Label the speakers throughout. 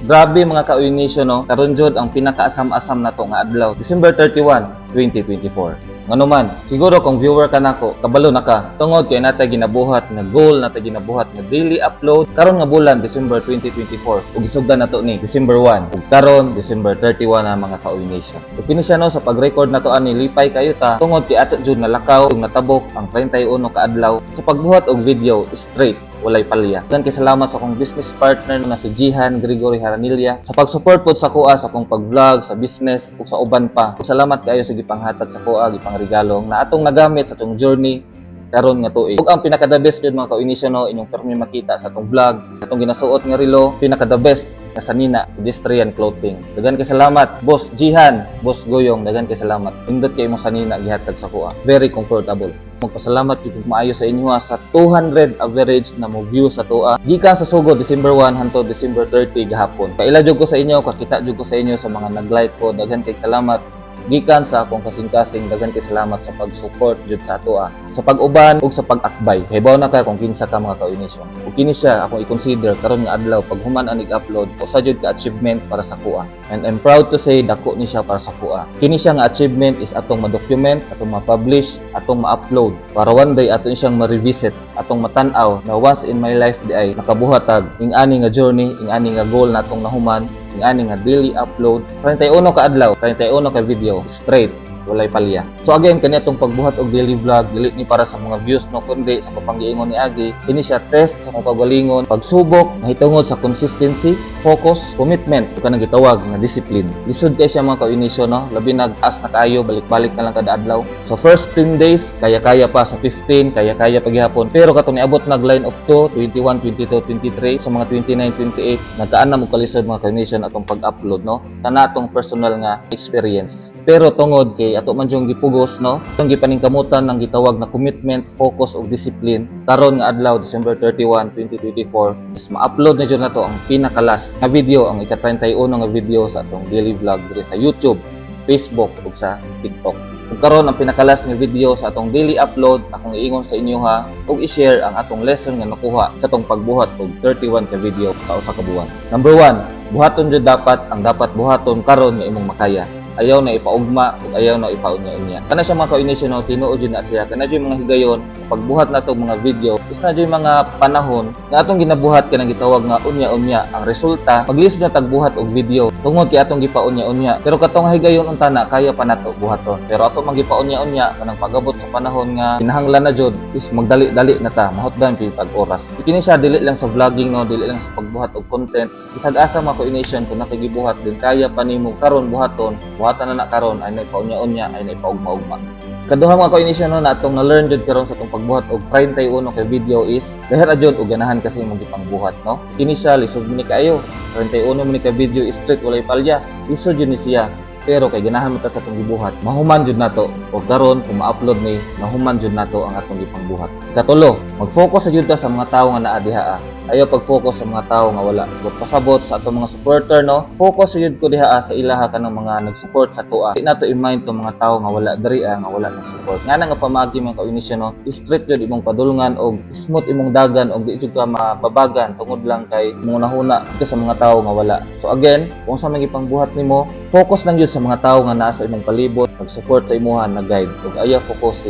Speaker 1: Grabe mga ka-Uination no, karon jud ang pinakaasam-asam na to nga adlaw, December 31, 2024. Ngano man, siguro kung viewer ka nako, kabalo na ka. Tungod kay natay ginabuhat nga goal, natay ginabuhat nga daily upload karon nga bulan December 2024 ug isugdan nato ni December 1 ug karon December 31 na mga ka-Uination. Ug kini siya no sa pag-record nato ani lipay kayo ta tungod kay ato jud nalakaw ug natabok ang 31 ka adlaw sa pagbuhat og video straight walay palya. Kay salamat sa akong business partner na si Jihan Gregory Haranilla sa pag-support pod sa kuha sa akong pag-vlog sa business ug sa uban pa. Ug salamat kayo sa gipanghatag sa kuha, gipangregalo na atong nagamit sa atong journey karon nga tuig. Ug ang pinaka the best jud mga ka-Uination no, inyong permi makita sa atong vlog, atong ginasuot nga relo, pinaka the best na sanina pedestrian clothing. Dagan kay salamat Boss Jihan, Boss Goyong, dagan kay salamat. Indot kay imong sanina gihatag sa kuha. Very comfortable. Magpasalamat jud maayo sa inyo sa 200 average na mo view sa tuwa gikan sa sugod December 1 hangtod December 30 gahapon. Kaila jud ko sa inyo, kakita jud ko sa inyo sa mga nag-like ko, daghan kay salamat gikan sa akong kasing-kasing, daghan kay salamat sa pag-support jud sa tuwa sa pag-uban ug sa pag-akbay. Hibaw na ka kung kinsa ka mga ka-Uination. Ug kini siya akong i-consider karon nga adlaw pag human ang nag-upload usa jud ka achievement para sa kuha. And I'm proud to say dako ni siya para sa kuha. Kini siya nga achievement is atong ma-document, atong ma-publish, atong ma-upload para one day aton siyang ma-revisit, atong matan-aw na once in my life di ay nakabuhatag ing ani nga journey, ing ani nga goal natong nahuman, ing ani nga daily upload 31 ka adlaw, 31 ka video straight walay palya. So again, kani atong pagbuhat og daily vlog dili ni para sa mga views no, kundi sa kapanggiingon ni Agi. Kini siya test sa akong kagalingon, pagsubok mahitungod sa consistency, focus, commitment ug kanang gitawag nga discipline. Lisod kay siya mga ka-Uination no, labi nag-as na kaayo, balik-balik na lang kada adlaw. So first 10 days kaya-kaya pa, sa 15 kaya-kaya pa gihapon. Pero katong niabot nag line of 2, 21, 22, 23 sa mga 29, 28 nagkaana mo kalisod mga ka-Uination atong pag-upload no. Kana atong personal nga experience. Pero tungod kay ato man jung gipugos no, itong gipaningkamutan ng gitawag na commitment, focus ug discipline karon nga adlaw December 31, 2024 is ma-upload na jud nato ang pinaka-last nga video, ang ika-31 nga video sa atong daily vlog diri sa YouTube, Facebook ug sa TikTok. Ug karon ang pinaka-last nga video sa atong daily upload, akong iingon sa inyo ha ug i-share ang atong lesson nga nakuha sa atong pagbuhat og 31 ka video sa usa ka buwan. Number 1, buhaton jud dapat ang dapat buhaton karon nga imong makaya. Ayaw na ipaugma ug ayaw na ipaunya-unya. Kana siya mga ka-Uination no, tinuod jud na siya. Kana jud mga higayon pagbuhat nato mga video, is na jud mga panahon nga atong ginabuhat kanang gitawag nga unya-unya. Ang resulta paglisod na tagbuhat og video tungod kay atong gipaunya-unya. Pero katong higayon unta na kaya pa nato buhaton. Pero ato man gipaunya-unya kanang pag-abot sa panahon nga kinahanglan na jud is magdali-dali na ta, mahutdan pid tag oras. Kini siya dili lang sa vlogging no, dili lang sa pagbuhat og content. Bisag asa mga ka-Uination kung nakigibuhat din kaya pa nimo karon buhaton. Buhatan na karon ay naipa-unya-unya, ay naipa-ugma-ugma. Kaduha mga ka-Uination no, na atong na-learn jud karon sa atong pagbuhat og 31 ka video is dahil adyon og ganahan kasi imong gipangbuhat no. Kini siya lisod ni kaayo. 31 man ka video is straight walay palya. Lisod jud ni siya. Pero kay ganahan mo ta sa atong gibuhat, mahuman jud nato. Og karon kung ma-upload ni, mahuman jud nato ang atong gipangbuhat. Katulo, mag-focus sa jud ta sa mga tawo nga naa diha. Ayaw pag-focus sa mga tawo nga wala. But pasabot sa atong mga supporter no, focus jud ko diha sa ilaha kanang mga nag-support sa tuwa. Di nato i-mind tong mga tawo nga wala diri nga wala nang support. Nga nga pamagi mga ka-Uination no, straight jud imong padulngan og smooth imong dagan og di jud ka mababagan tungod lang kay imong nahuna ka sa mga tawo nga wala. So again, kung sa mga ipangbuhat nimo, focus lang jud sa mga tawo nga naa sa imong palibot, nag-support sa imuha na guide. Ug ayaw focus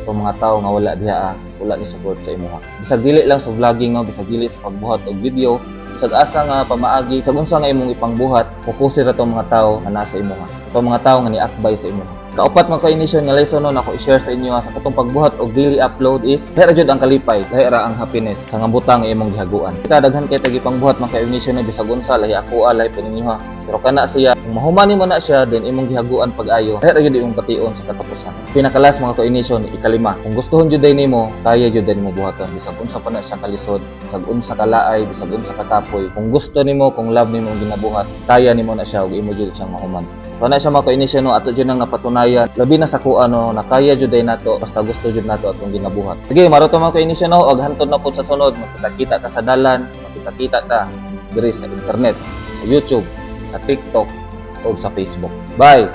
Speaker 1: sa mga tawo nga wala diha wala ni support sa imuha. Bisag dili lang sa vlogging no, bisag dili sa pagbuhat og video, bisag asa nga pamaagi, sa unsa nga imong ipangbuhat, fokusin ra tong mga tawo nga nasa imuha. Itong mga tawo nga niakbay sa imuha. Kaupat mga ka-Uination nga lesson no, ako i-share sa inyo sa katong pagbuhat og daily upload is dahil jud ang kalipay, dahil ang happiness sa nga butang nga imong gihaguan. Kita daghan kay tagi pangbuhat mga ka-Uination na bisag unsa lahi ako alay paninyo ha. Pero kana siya, kung mahumani mo na siya, then imong gihaguan pag-ayo, dahil jud imong patiun sa katapusan. Pinakalas mga ka-Uination, ikalima. Kung gustuhon jud day nimo, kaya jud din mo buhaton. Bisag unsa pa na siya kalisod, bisag unsa kalaay, bisag unsa katapoy. Kung gusto nimo, kung love nimo ginabuhat, kaya nimo na siya ug imo jud siyang mahuman. So na siya mga ka-Uination no, ato jud nga patunayan labi na sa kuan no, na kaya jud day nato basta gusto jud nato atong ginabuhat. Sige, maroto mga ka-Uination no, og hantod na pud sa sunod, makita-kita ta sa dalan, makita-kita ta diri sa internet, sa YouTube, sa TikTok ug sa Facebook. Bye.